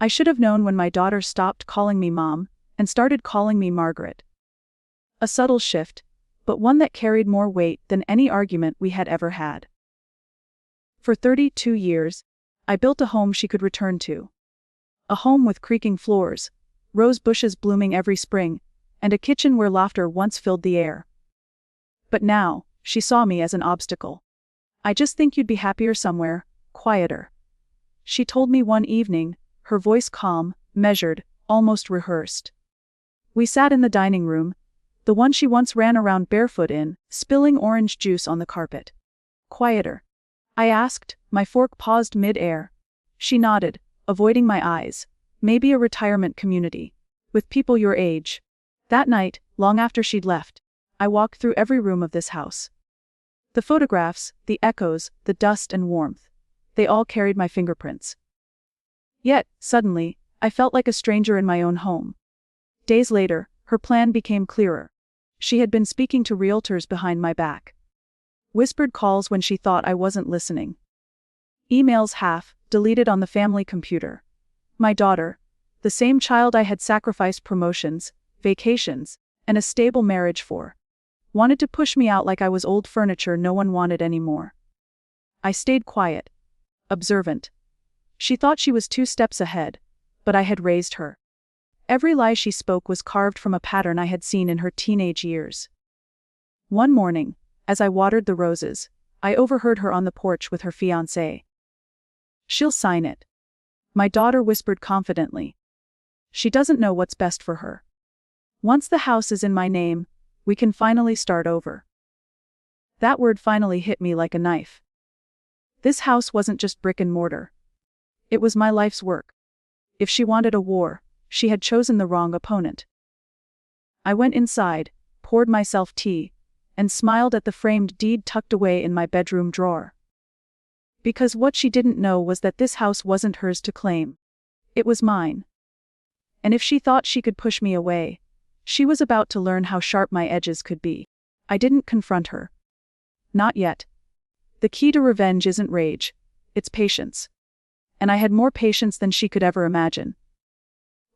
I should have known when my daughter stopped calling me Mom and started calling me Margaret. A subtle shift, but one that carried more weight than any argument we had ever had. For 32 years, I built a home she could return to. A home with creaking floors, rose bushes blooming every spring, and a kitchen where laughter once filled the air. But now, she saw me as an obstacle. "I just think you'd be happier somewhere, quieter," she told me one evening, her voice calm, measured, almost rehearsed. We sat in the dining room, the one she once ran around barefoot in, spilling orange juice on the carpet. "Quieter?" I asked, my fork paused mid-air. She nodded, avoiding my eyes. "Maybe a retirement community. With people your age." That night, long after she'd left, I walked through every room of this house. The photographs, the echoes, the dust and warmth. They all carried my fingerprints. Yet, suddenly, I felt like a stranger in my own home. Days later, her plan became clearer. She had been speaking to realtors behind my back. Whispered calls when she thought I wasn't listening. Emails half deleted on the family computer. My daughter, the same child I had sacrificed promotions, vacations, and a stable marriage for, wanted to push me out like I was old furniture no one wanted anymore. I stayed quiet, observant. She thought she was 2 steps ahead, but I had raised her. Every lie she spoke was carved from a pattern I had seen in her teenage years. One morning, as I watered the roses, I overheard her on the porch with her fiancé. "She'll sign it," my daughter whispered confidently. "She doesn't know what's best for her. Once the house is in my name, we can finally start over." That word finally hit me like a knife. This house wasn't just brick and mortar. It was my life's work. If she wanted a war, she had chosen the wrong opponent. I went inside, poured myself tea, and smiled at the framed deed tucked away in my bedroom drawer. Because what she didn't know was that this house wasn't hers to claim. It was mine. And if she thought she could push me away, she was about to learn how sharp my edges could be. I didn't confront her. Not yet. The key to revenge isn't rage, it's patience. And I had more patience than she could ever imagine.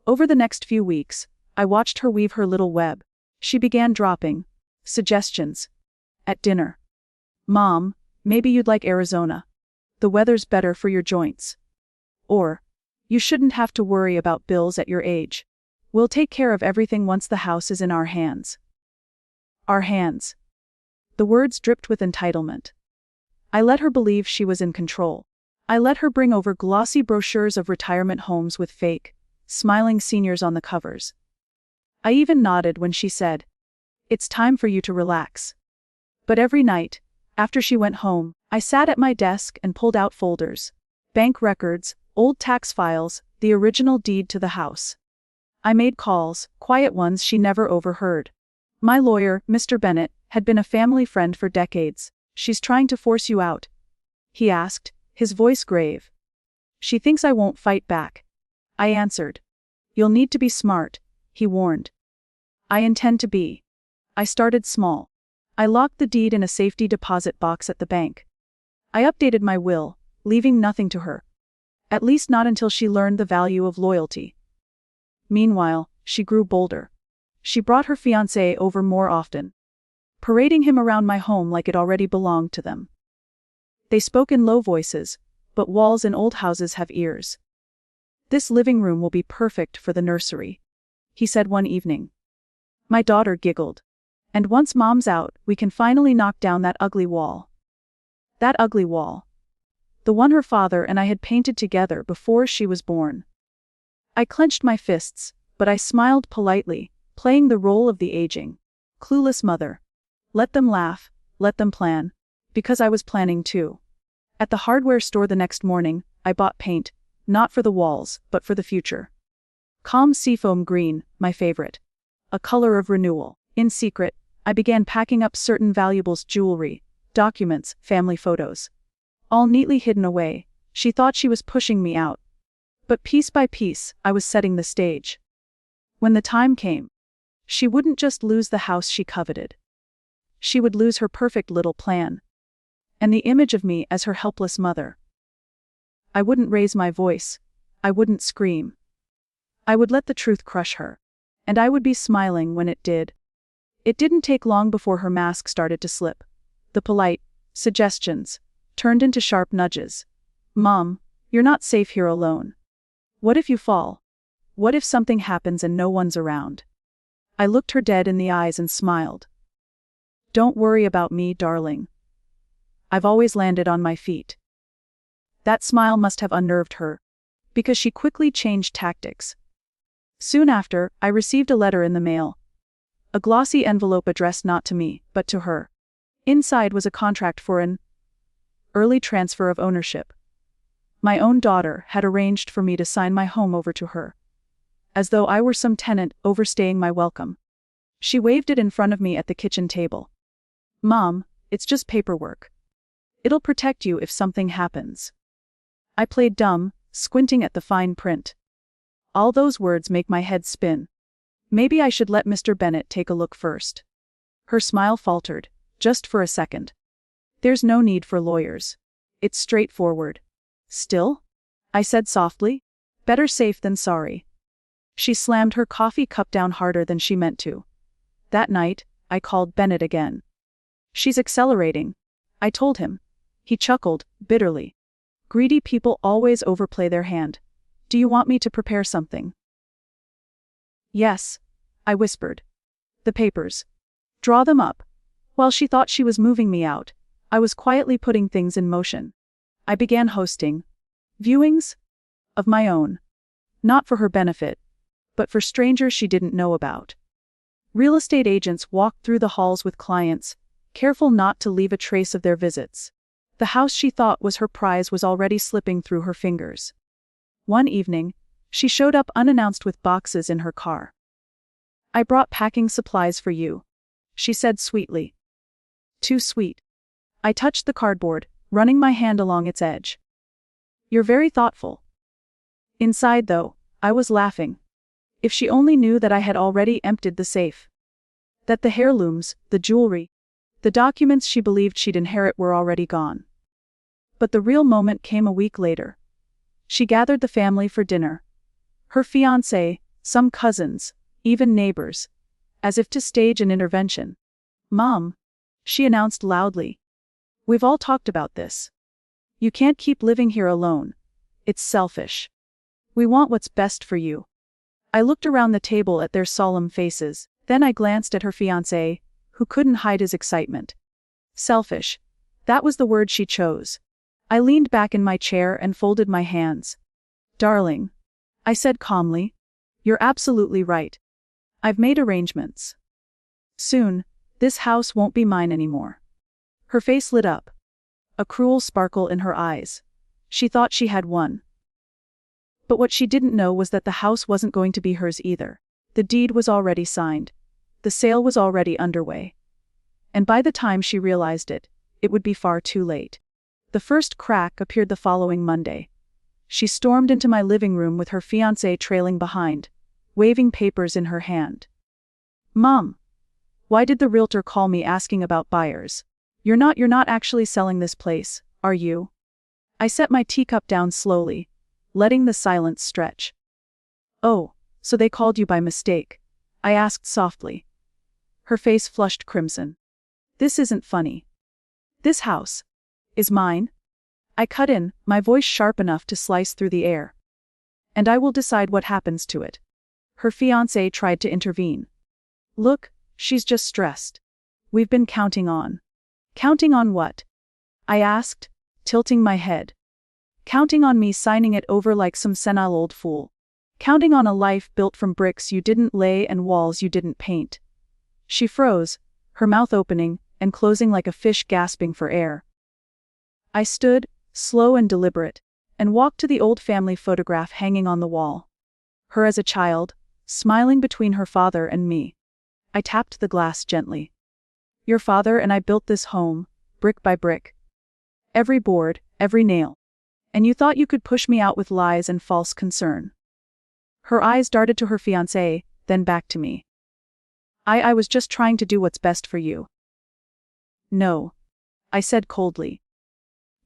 Over the next few weeks, I watched her weave her little web. She began dropping suggestions. At dinner. "Mom, maybe you'd like Arizona. The weather's better for your joints." Or, "You shouldn't have to worry about bills at your age. We'll take care of everything once the house is in our hands." Our hands. The words dripped with entitlement. I let her believe she was in control. I let her bring over glossy brochures of retirement homes with fake, smiling seniors on the covers. I even nodded when she said, "It's time for you to relax." But every night, after she went home, I sat at my desk and pulled out folders, bank records, old tax files, the original deed to the house. I made calls, quiet ones she never overheard. My lawyer, Mr. Bennett, had been a family friend for decades. "She's trying to force you out?" he asked, his voice grave. "She thinks I won't fight back," I answered. "You'll need to be smart," he warned. "I intend to be." I started small. I locked the deed in a safety deposit box at the bank. I updated my will, leaving nothing to her. At least not until she learned the value of loyalty. Meanwhile, she grew bolder. She brought her fiancé over more often, parading him around my home like it already belonged to them. They spoke in low voices, but walls in old houses have ears. "This living room will be perfect for the nursery," he said one evening. My daughter giggled. "And once Mom's out, we can finally knock down that ugly wall." That ugly wall. The one her father and I had painted together before she was born. I clenched my fists, but I smiled politely, playing the role of the aging, clueless mother. Let them laugh, let them plan. Because I was planning too. At the hardware store the next morning, I bought paint, not for the walls, but for the future. Calm seafoam green, my favorite. A color of renewal. In secret, I began packing up certain valuables: jewelry, documents, family photos. All neatly hidden away. She thought she was pushing me out. But piece by piece, I was setting the stage. When the time came, she wouldn't just lose the house she coveted. She would lose her perfect little plan. And the image of me as her helpless mother. I wouldn't raise my voice. I wouldn't scream. I would let the truth crush her. And I would be smiling when it did. It didn't take long before her mask started to slip. The polite suggestions turned into sharp nudges. Mom, you're not safe here alone. What if you fall? What if something happens and no one's around? I looked her dead in the eyes and smiled. Don't worry about me, darling. I've always landed on my feet. That smile must have unnerved her, because she quickly changed tactics. Soon after, I received a letter in the mail. A glossy envelope addressed not to me, but to her. Inside was a contract for an early transfer of ownership. My own daughter had arranged for me to sign my home over to her, as though I were some tenant overstaying my welcome. She waved it in front of me at the kitchen table. Mom, it's just paperwork. It'll protect you if something happens. I played dumb, squinting at the fine print. All those words make my head spin. Maybe I should let Mr. Bennett take a look first. Her smile faltered, just for a second. There's no need for lawyers. It's straightforward. Still? I said softly. Better safe than sorry. She slammed her coffee cup down harder than she meant to. That night, I called Bennett again. She's accelerating, I told him. He chuckled, bitterly. Greedy people always overplay their hand. Do you want me to prepare something? Yes, I whispered. The papers. Draw them up. While she thought she was moving me out, I was quietly putting things in motion. I began hosting viewings of my own. Not for her benefit, but for strangers she didn't know about. Real estate agents walked through the halls with clients, careful not to leave a trace of their visits. The house she thought was her prize was already slipping through her fingers. One evening, she showed up unannounced with boxes in her car. I brought packing supplies for you, she said sweetly. Too sweet. I touched the cardboard, running my hand along its edge. You're very thoughtful. Inside, though, I was laughing. If she only knew that I had already emptied the safe. That the heirlooms, the jewelry, the documents she believed she'd inherit were already gone. But the real moment came a week later. She gathered the family for dinner. Her fiancé, some cousins, even neighbors. As if to stage an intervention. Mom, she announced loudly. We've all talked about this. You can't keep living here alone. It's selfish. We want what's best for you. I looked around the table at their solemn faces, then I glanced at her fiancé, who couldn't hide his excitement. Selfish. That was the word she chose. I leaned back in my chair and folded my hands. Darling, I said calmly, you're absolutely right. I've made arrangements. Soon, this house won't be mine anymore. Her face lit up. A cruel sparkle in her eyes. She thought she had won. But what she didn't know was that the house wasn't going to be hers either. The deed was already signed. The sale was already underway. And by the time she realized it, it would be far too late. The first crack appeared the following Monday. She stormed into my living room with her fiancé trailing behind, waving papers in her hand. Mom, why did the realtor call me asking about buyers? You're not actually selling this place, are you? I set my teacup down slowly, letting the silence stretch. Oh, so they called you by mistake? I asked softly. Her face flushed crimson. This isn't funny. This house is mine. I cut in, my voice sharp enough to slice through the air. And I will decide what happens to it. Her fiancé tried to intervene. Look, she's just stressed. We've been counting on. Counting on what? I asked, tilting my head. Counting on me signing it over like some senile old fool. Counting on a life built from bricks you didn't lay and walls you didn't paint. She froze, her mouth opening and closing like a fish gasping for air. I stood, slow and deliberate, and walked to the old family photograph hanging on the wall. Her as a child, smiling between her father and me. I tapped the glass gently. Your father and I built this home, brick by brick. Every board, every nail. And you thought you could push me out with lies and false concern. Her eyes darted to her fiancé, then back to me. I was just trying to do what's best for you. No, I said coldly.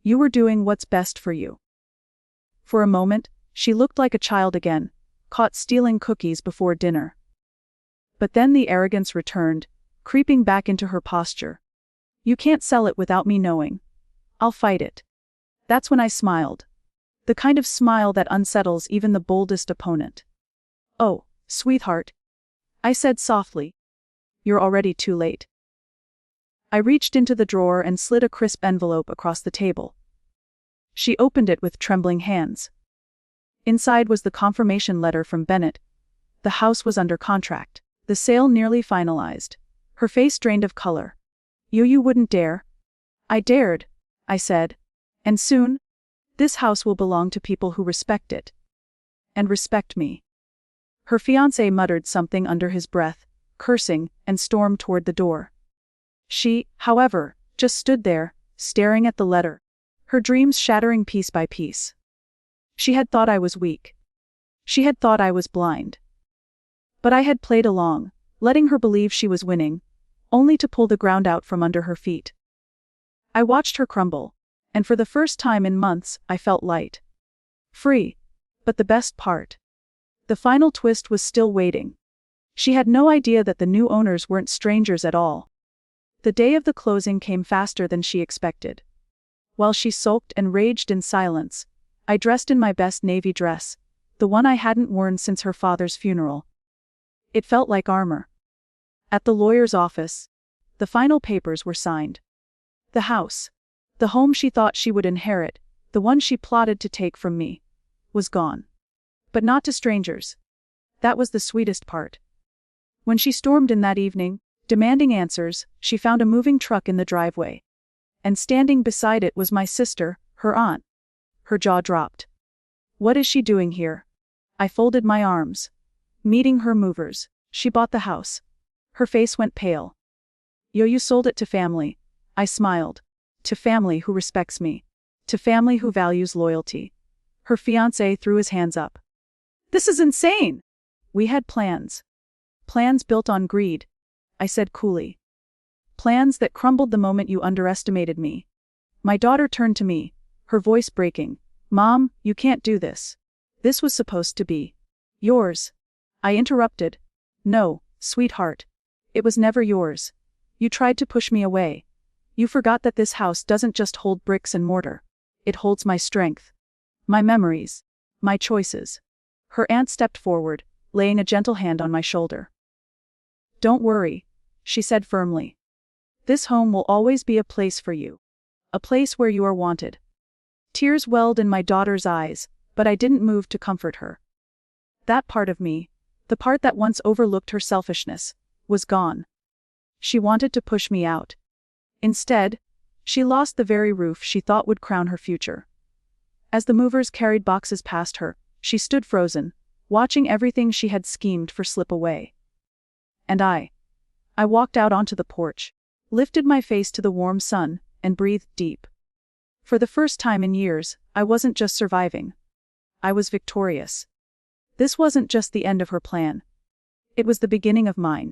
You were doing what's best for you. For a moment, She looked like a child again, caught stealing cookies before dinner. But then the arrogance returned, creeping back into her posture. You can't sell it without me knowing. I'll fight it. That's when I smiled. The kind of smile that unsettles even the boldest opponent. Oh, sweetheart, I said softly. You're already too late. I reached into the drawer and slid a crisp envelope across the table. She opened it with trembling hands. Inside was the confirmation letter from Bennett. The house was under contract. The sale nearly finalized. Her face drained of color. You wouldn't dare. I dared, I said. And soon, this house will belong to people who respect it. And respect me. Her fiancé muttered something under his breath, cursing, and stormed toward the door. She, however, just stood there, staring at the letter, her dreams shattering piece by piece. She had thought I was weak. She had thought I was blind. But I had played along, letting her believe she was winning, only to pull the ground out from under her feet. I watched her crumble, and for the first time in months, I felt light. Free. But the best part. The final twist was still waiting. She had no idea that the new owners weren't strangers at all. The day of the closing came faster than she expected. While she sulked and raged in silence, I dressed in my best navy dress, the one I hadn't worn since her father's funeral. It felt like armor. At the lawyer's office, the final papers were signed. The house, the home she thought she would inherit, the one she plotted to take from me, was gone. But not to strangers. That was the sweetest part. When she stormed in that evening, demanding answers, she found a moving truck in the driveway. And standing beside it was my sister, her aunt. Her jaw dropped. What is she doing here? I folded my arms. Meeting her movers. She bought the house. Her face went pale. You sold it to family. I smiled. To family who respects me. To family who values loyalty. Her fiancé threw his hands up. This is insane! We had plans. Plans built on greed, I said coolly. Plans that crumbled the moment you underestimated me. My daughter turned to me, her voice breaking. Mom, you can't do this. This was supposed to be yours. I interrupted. No, sweetheart. It was never yours. You tried to push me away. You forgot that this house doesn't just hold bricks and mortar. It holds my strength. My memories. My choices. Her aunt stepped forward, laying a gentle hand on my shoulder. Don't worry, she said firmly. This home will always be a place for you. A place where you are wanted. Tears welled in my daughter's eyes, but I didn't move to comfort her. That part of me, the part that once overlooked her selfishness, was gone. She wanted to push me out. Instead, she lost the very roof she thought would crown her future. As the movers carried boxes past her, she stood frozen, watching everything she had schemed for slip away. And I walked out onto the porch, lifted my face to the warm sun, and breathed deep. For the first time in years, I wasn't just surviving. I was victorious. This wasn't just the end of her plan. It was the beginning of mine.